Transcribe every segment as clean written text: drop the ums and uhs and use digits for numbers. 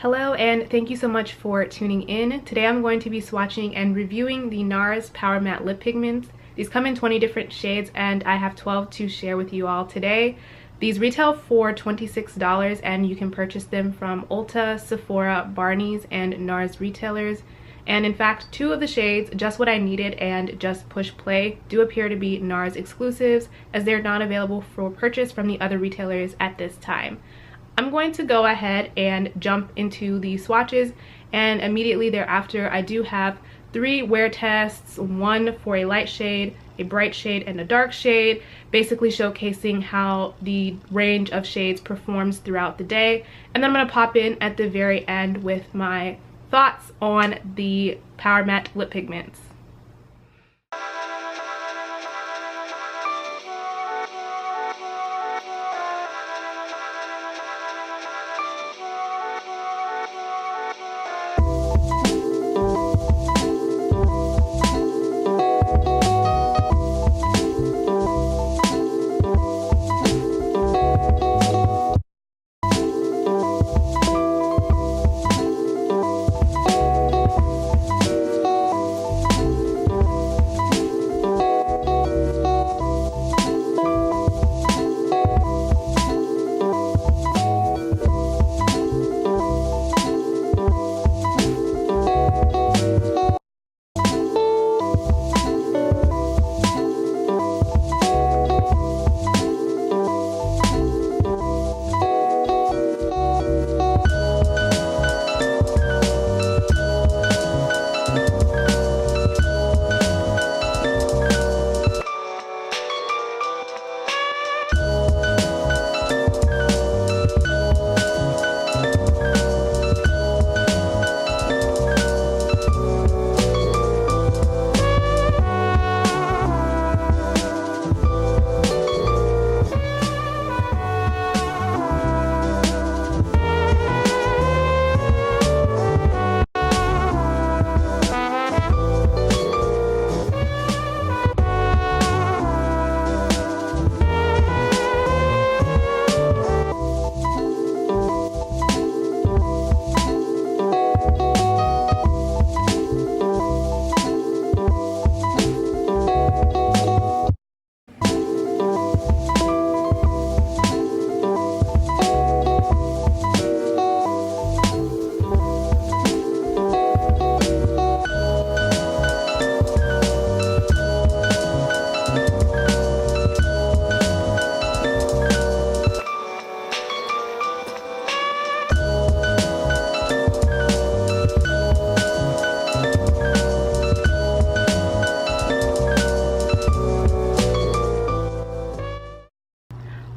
Hello and thank you so much for tuning in. Today I'm going to be swatching and reviewing the NARS Powermatte lip pigments. These come in 20 different shades and I have 12 to share with you all today. These retail for $26 and you can purchase them from Ulta, Sephora, Barney's, and NARS retailers. And in fact, two of the shades, Just What I Needed and Just Push Play, do appear to be NARS exclusives as they're not available for purchase from the other retailers at this time. I'm going to go ahead and jump into the swatches, and immediately thereafter I do have 3 wear tests, one for a light shade, a bright shade, and a dark shade, basically showcasing how the range of shades performs throughout the day. And then I'm going to pop in at the very end with my thoughts on the Powermatte lip pigments.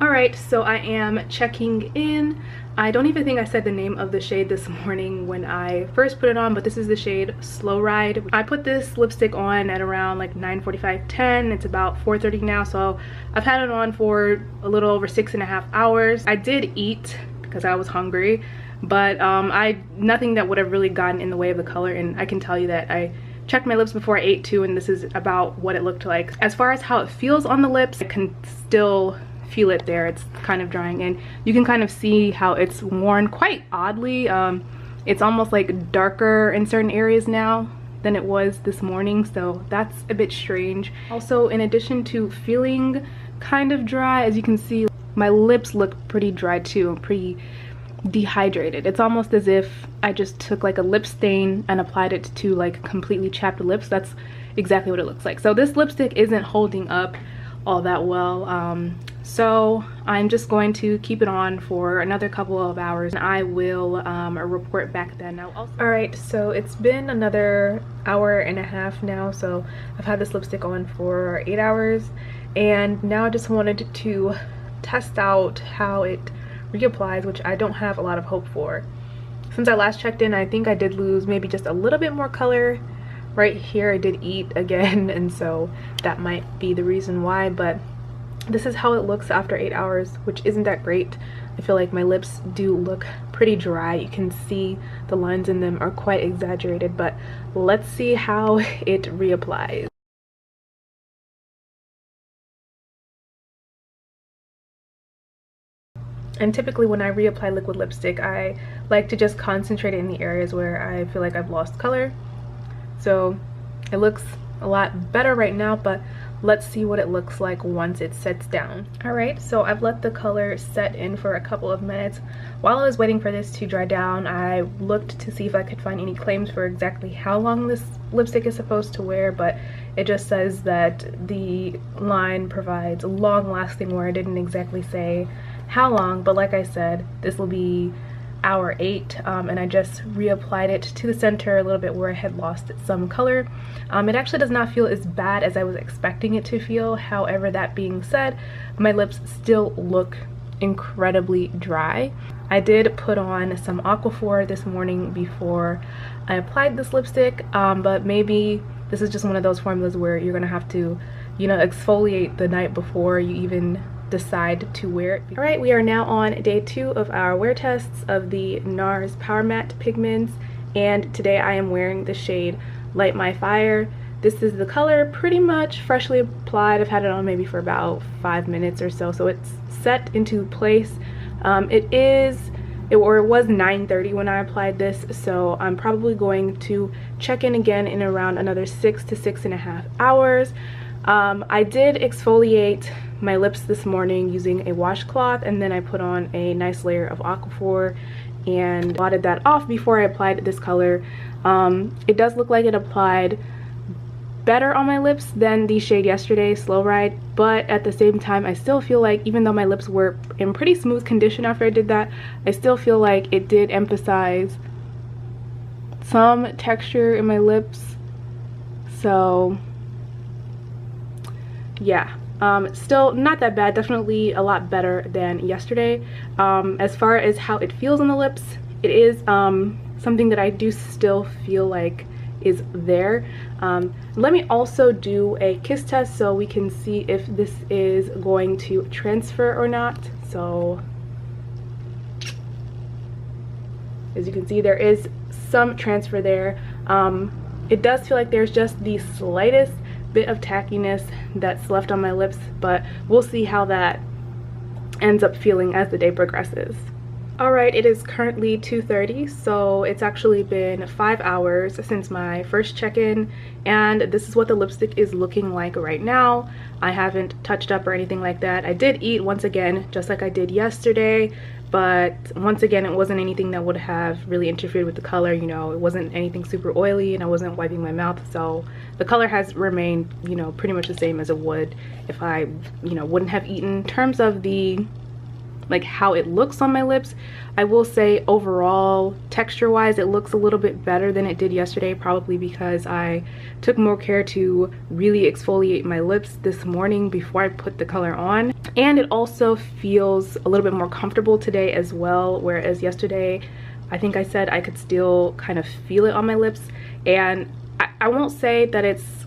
Alright, so I am checking in. I don't even think I said the name of the shade this morning when I first put it on, but this is the shade Slow Ride. I put this lipstick on at around like 9:45, 10. It's about 4:30 now, so I've had it on for a little over 6.5 hours. I did eat because I was hungry, but nothing that would have really gotten in the way of the color, and I can tell you that I checked my lips before I ate too, and this is about what it looked like. As far as how it feels on the lips, I can still feel it there. It's kind of drying, and you can kind of see how it's worn quite oddly. It's almost like darker in certain areas now than it was this morning, so that's a bit strange. Also, in addition to feeling kind of dry, as you can see, my lips look pretty dry too, pretty dehydrated. It's almost as if I just took like a lip stain and applied it to like completely chapped lips. That's exactly what it looks like. So this lipstick isn't holding up all that well, so I'm just going to keep it on for another couple of hours, and I will report back then. Alright, so it's been another hour and a half now, so I've had this lipstick on for 8 hours, and now I just wanted to test out how it reapplies, which I don't have a lot of hope for. Since I last checked in, I think I did lose maybe just a little bit more color right here. I did eat again, and so that might be the reason why, but this is how it looks after 8 hours, which isn't that great. I feel like my lips do look pretty dry. You can see the lines in them are quite exaggerated, but let's see how it reapplies. And typically when I reapply liquid lipstick, I like to just concentrate in the areas where I feel like I've lost color. So it looks a lot better right now, but let's see what it looks like once it sets down. Alright, so I've let the color set in for a couple of minutes. While I was waiting for this to dry down, I looked to see if I could find any claims for exactly how long this lipstick is supposed to wear, but it just says that the line provides long-lasting wear. It didn't exactly say how long, but like I said, this will be hour 8, and I just reapplied it to the center a little bit where I had lost some color. It actually does not feel as bad as I was expecting it to feel. However, that being said, my lips still look incredibly dry. I did put on some Aquaphor this morning before I applied this lipstick, but maybe this is just one of those formulas where you're gonna have to, you know, exfoliate the night before you even decide to wear it. All right, we are now on day 2 of our wear tests of the NARS Powermatte Pigments, and today I am wearing the shade Light My Fire. This is the color, pretty much freshly applied. I've had it on maybe for about 5 minutes or so, so it's set into place. It was 9:30 when I applied this, so I'm probably going to check in again in around another 6 to 6.5 hours. I did exfoliate my lips this morning using a washcloth, and then I put on a nice layer of Aquaphor and blotted that off before I applied this color. It does look like it applied better on my lips than the shade yesterday, Slow Ride, but at the same time I still feel like, even though my lips were in pretty smooth condition after I did that, I still feel like it did emphasize some texture in my lips. So yeah, still not that bad, definitely a lot better than yesterday. As far as how it feels on the lips, it is something that I do still feel like is there. Let me also do a kiss test so we can see if this is going to transfer or not. So as you can see, there is some transfer there. It does feel like there's just the slightest bit of tackiness that's left on my lips, but we'll see how that ends up feeling as the day progresses. Alright, it is currently 2:30, so it's actually been 5 hours since my first check-in, and this is what the lipstick is looking like right now. I haven't touched up or anything like that. I did eat once again, just like I did yesterday, but once again, it wasn't anything that would have really interfered with the color. You know, it wasn't anything super oily, and I wasn't wiping my mouth, so the color has remained, you know, pretty much the same as it would if I, you know, wouldn't have eaten. In terms of the like how it looks on my lips, I will say overall texture wise it looks a little bit better than it did yesterday, probably because I took more care to really exfoliate my lips this morning before I put the color on, and it also feels a little bit more comfortable today as well, whereas yesterday I think I said I could still kind of feel it on my lips, and I won't say that it's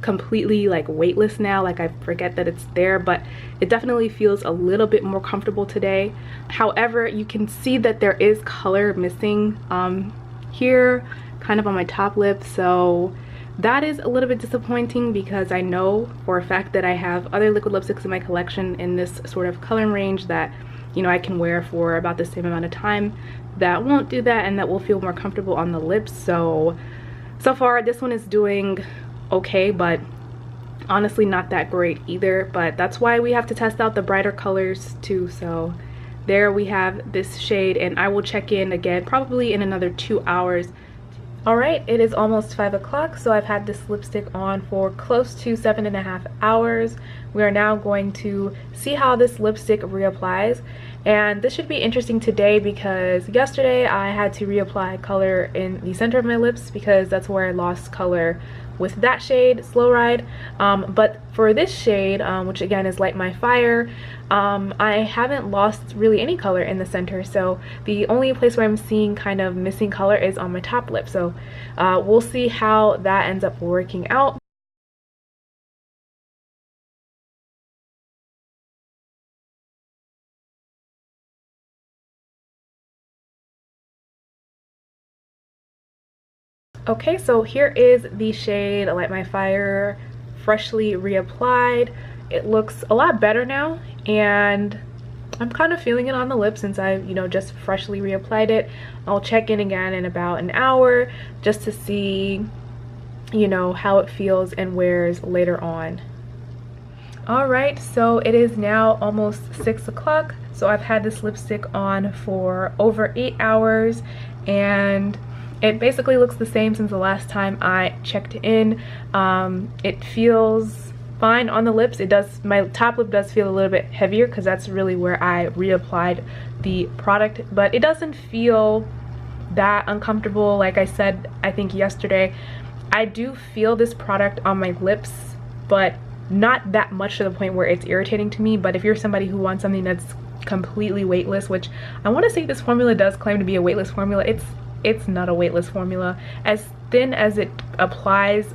completely like weightless now, like I forget that it's there, but it definitely feels a little bit more comfortable today. However, you can see that there is color missing here kind of on my top lip, so that is a little bit disappointing because I know for a fact that I have other liquid lipsticks in my collection in this sort of color range that, you know, I can wear for about the same amount of time that won't do that and that will feel more comfortable on the lips. So far this one is doing okay, but honestly not that great either, but that's why we have to test out the brighter colors too. So there we have this shade, and I will check in again probably in another 2 hours. All right, it is almost 5 o'clock, so I've had this lipstick on for close to 7.5 hours. We are now going to see how this lipstick reapplies, and this should be interesting today because yesterday I had to reapply color in the center of my lips because that's where I lost color with that shade, Slow Ride. But for this shade, which again is Light My Fire, I haven't lost really any color in the center, so the only place where I'm seeing kind of missing color is on my top lip. So we'll see how that ends up working out. Okay, so here is the shade Light My Fire, freshly reapplied. It looks a lot better now, and I'm kind of feeling it on the lips since I, you know, just freshly reapplied it. I'll check in again in about an hour just to see, you know, how it feels and wears later on. Alright, so it is now almost 6 o'clock. So I've had this lipstick on for over 8 hours and it basically looks the same since the last time I checked in. It feels fine on the lips. It does, my top lip does feel a little bit heavier because that's really where I reapplied the product, but it doesn't feel that uncomfortable. Like I said, I think yesterday, I do feel this product on my lips, but not that much to the point where it's irritating to me. But if you're somebody who wants something that's completely weightless, which I want to say this formula does claim to be a weightless formula, it's not a weightless formula. As thin as it applies,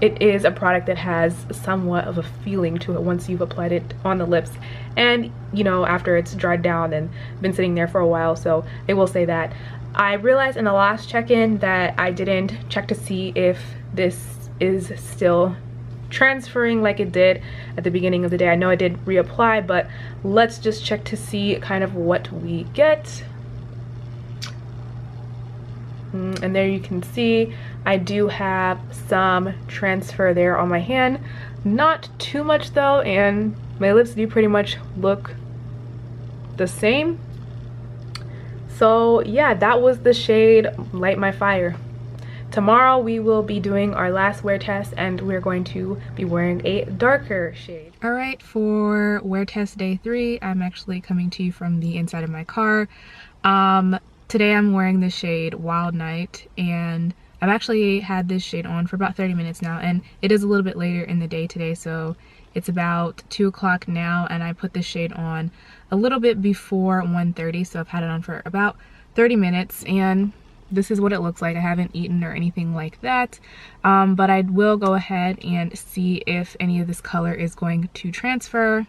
it is a product that has somewhat of a feeling to it once you've applied it on the lips, and you know, after it's dried down and been sitting there for a while. So I will say that I realized in the last check-in that I didn't check to see if this is still transferring like it did at the beginning of the day. I know I did reapply, but let's just check to see kind of what we get. And there you can see I do have some transfer there on my hand, not too much though, and my lips do pretty much look the same. So yeah, that was the shade Light My Fire. Tomorrow we will be doing our last wear test and we're going to be wearing a darker shade. Alright, for wear test day 3, I'm actually coming to you from the inside of my car. Today I'm wearing the shade Wild Night, and I've actually had this shade on for about 30 minutes now, and it is a little bit later in the day today, so it's about 2 o'clock now, and I put this shade on a little bit before 1:30, so I've had it on for about 30 minutes, and this is what it looks like. I haven't eaten or anything like that, but I will go ahead and see if any of this color is going to transfer.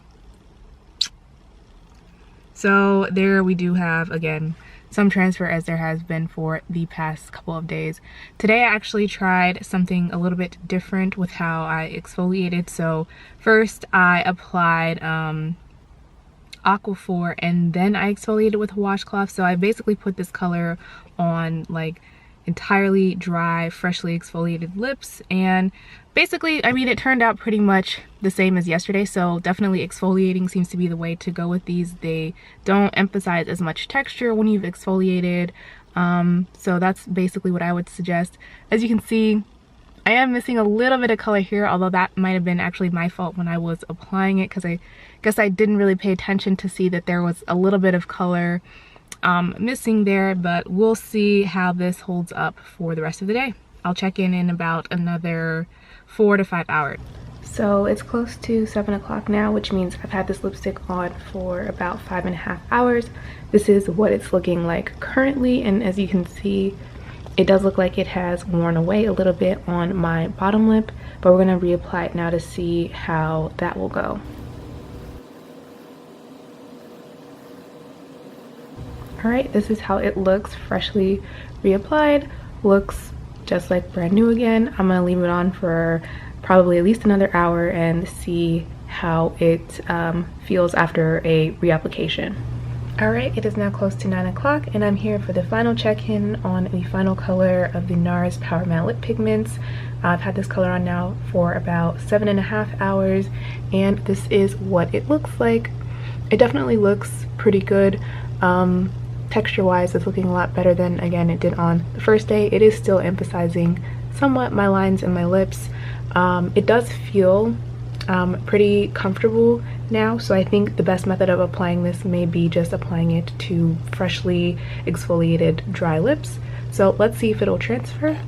So there we do have, again, some transfer, as there has been for the past couple of days. Today I actually tried something a little bit different with how I exfoliated. So first I applied Aquaphor and then I exfoliated with a washcloth. So I basically put this color on like entirely dry, freshly exfoliated lips, and basically, I mean, it turned out pretty much the same as yesterday. So definitely exfoliating seems to be the way to go with these. They don't emphasize as much texture when you've exfoliated, so that's basically what I would suggest. As you can see, I am missing a little bit of color here, although that might have been actually my fault when I was applying it, because I guess I didn't really pay attention to see that there was a little bit of color missing there, but we'll see how this holds up for the rest of the day. I'll check in about another 4 to 5 hours. So it's close to 7 o'clock now, which means I've had this lipstick on for about 5.5 hours. This is what it's looking like currently, and as you can see, it does look like it has worn away a little bit on my bottom lip, but we're going to reapply it now to see how that will go. Alright, this is how it looks freshly reapplied. Looks just like brand new again. I'm going to leave it on for probably at least another hour and see how it feels after a reapplication. Alright, it is now close to 9 o'clock and I'm here for the final check-in on the final color of the NARS Powermatte Lip Pigments. I've had this color on now for about 7.5 hours and this is what it looks like. It definitely looks pretty good. Texture wise, it's looking a lot better than, again, it did on the first day. It is still emphasizing somewhat my lines and my lips. It does feel pretty comfortable now, so I think the best method of applying this may be just applying it to freshly exfoliated dry lips. So let's see if it'll transfer.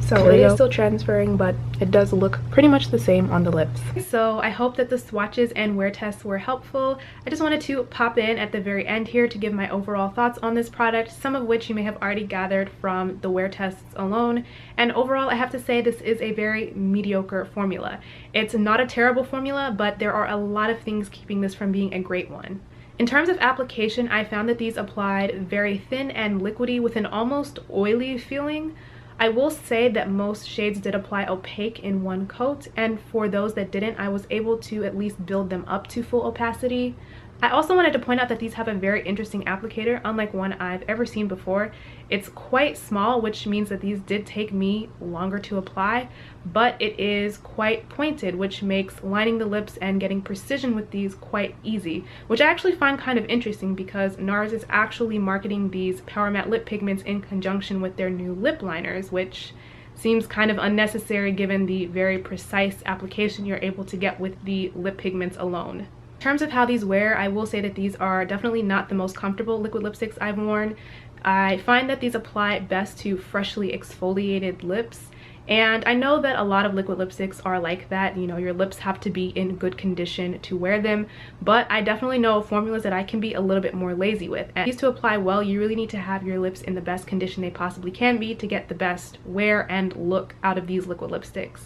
So it is still transferring, but it does look pretty much the same on the lips. So I hope that the swatches and wear tests were helpful. I just wanted to pop in at the very end here to give my overall thoughts on this product, some of which you may have already gathered from the wear tests alone. And overall, I have to say this is a very mediocre formula. It's not a terrible formula, but there are a lot of things keeping this from being a great one. In terms of application, I found that these applied very thin and liquidy with an almost oily feeling. I will say that most shades did apply opaque in one coat, and for those that didn't, I was able to at least build them up to full opacity. I also wanted to point out that these have a very interesting applicator, unlike one I've ever seen before. It's quite small, which means that these did take me longer to apply, but it is quite pointed, which makes lining the lips and getting precision with these quite easy, which I actually find kind of interesting because NARS is actually marketing these Power Matte lip pigments in conjunction with their new lip liners, which seems kind of unnecessary given the very precise application you're able to get with the lip pigments alone. In terms of how these wear, I will say that these are definitely not the most comfortable liquid lipsticks I've worn. I find that these apply best to freshly exfoliated lips, and I know that a lot of liquid lipsticks are like that. You know, your lips have to be in good condition to wear them, but I definitely know formulas that I can be a little bit more lazy with. And these to apply well, you really need to have your lips in the best condition they possibly can be to get the best wear and look out of these liquid lipsticks.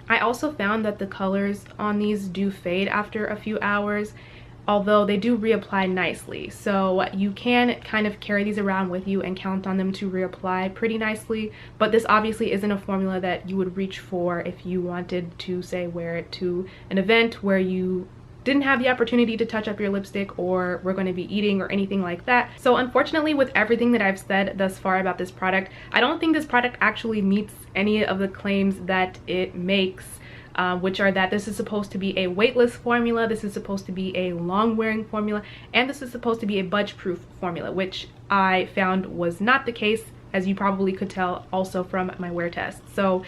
I also found that the colors on these do fade after a few hours, although they do reapply nicely. So you can kind of carry these around with you and count on them to reapply pretty nicely. But this obviously isn't a formula that you would reach for if you wanted to, say, wear it to an event where you didn't have the opportunity to touch up your lipstick or were going to be eating or anything like that. So unfortunately, with everything that I've said thus far about this product, I don't think this product actually meets any of the claims that it makes, which are that this is supposed to be a weightless formula, this is supposed to be a long wearing formula, and this is supposed to be a budge proof formula, which I found was not the case, as you probably could tell also from my wear test. So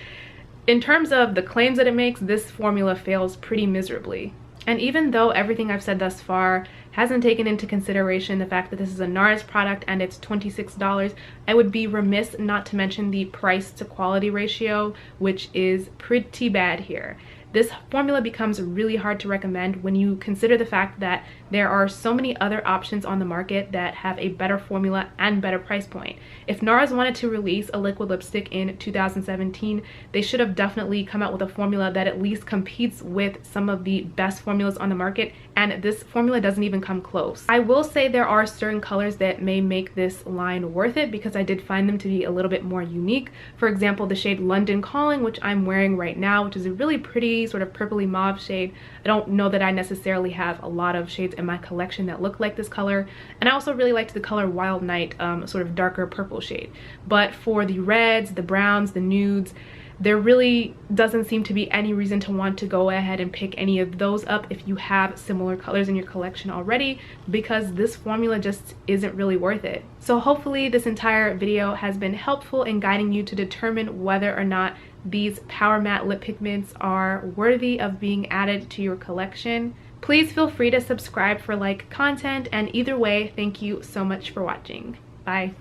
in terms of the claims that it makes, this formula fails pretty miserably. And even though everything I've said thus far hasn't taken into consideration the fact that this is a NARS product and it's $26, I would be remiss not to mention the price to quality ratio, which is pretty bad here. This formula becomes really hard to recommend when you consider the fact that there are so many other options on the market that have a better formula and better price point. If NARS wanted to release a liquid lipstick in 2017, they should have definitely come out with a formula that at least competes with some of the best formulas on the market, and this formula doesn't even come close. I will say there are certain colors that may make this line worth it because I did find them to be a little bit more unique. For example, the shade London Calling, which I'm wearing right now, which is a really pretty sort of purpley mauve shade. I don't know that I necessarily have a lot of shades in my collection that look like this color, and I also really liked the color Wild Night, sort of darker purple shade. But for the reds, the browns, the nudes, there really doesn't seem to be any reason to want to go ahead and pick any of those up if you have similar colors in your collection already, because this formula just isn't really worth it. So hopefully this entire video has been helpful in guiding you to determine whether or not these Power Matte lip pigments are worthy of being added to your collection. Please feel free to subscribe for like content, and either way, thank you so much for watching. Bye.